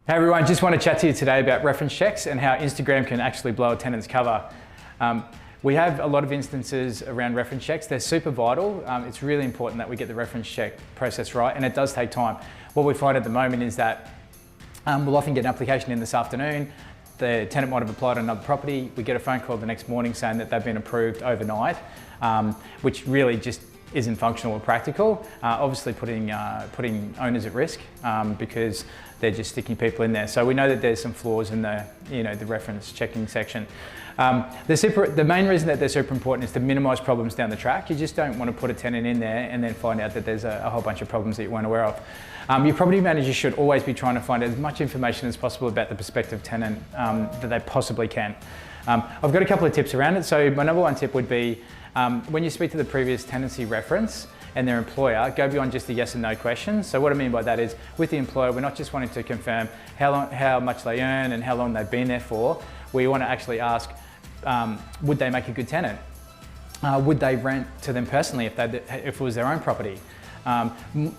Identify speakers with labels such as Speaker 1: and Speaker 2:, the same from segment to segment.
Speaker 1: Hey everyone, just want to chat to you today about reference checks and how Instagram can actually blow a tenant's cover. We have a lot of instances around reference checks. They're super vital. It's really important that we get the reference check process right, and it does take time. What we find at the moment is that we'll often get an application in this afternoon. The tenant might have applied on another property. We get a phone call the next morning saying that they've been approved overnight, which really just isn't functional or practical. Obviously putting owners at risk because they're just sticking people in there. So we know that there's some flaws in the reference checking section. The main reason that they're super important is to minimise problems down the track. You just don't want to put a tenant in there and then find out that there's a whole bunch of problems that you weren't aware of. Your property manager should always be trying to find as much information as possible about the prospective tenant that they possibly can. I've got a couple of tips around it. So my number one tip would be when you speak to the previous tenancy reference and their employer, go beyond just the yes and no questions. So what I mean by that is, with the employer, we're not just wanting to confirm how much they earn and how long they've been there for. We want to actually ask, would they make a good tenant? Would they rent to them personally if it was their own property?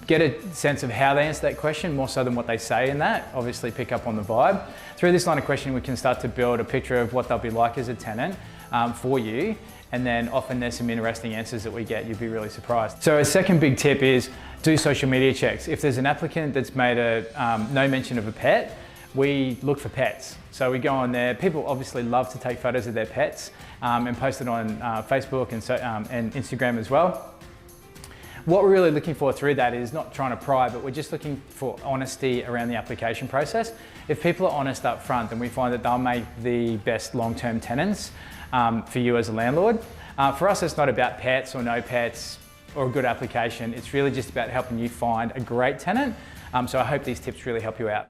Speaker 1: Get a sense of how they answer that question more so than what they say in that. Obviously pick up on the vibe. Through this line of questioning, we can start to build a picture of what they'll be like as a tenant for you. And then often there's some interesting answers that we get. You'd be really surprised. So a second big tip is do social media checks. If there's an applicant that's made no mention of a pet, we look for pets. So we go on there. People obviously love to take photos of their pets and post it on Facebook and Instagram as well. What we're really looking for through that is not trying to pry, but we're just looking for honesty around the application process. If people are honest up front, then we find that they'll make the best long-term tenants for you as a landlord. For us, it's not about pets or no pets or a good application. It's really just about helping you find a great tenant. So I hope these tips really help you out.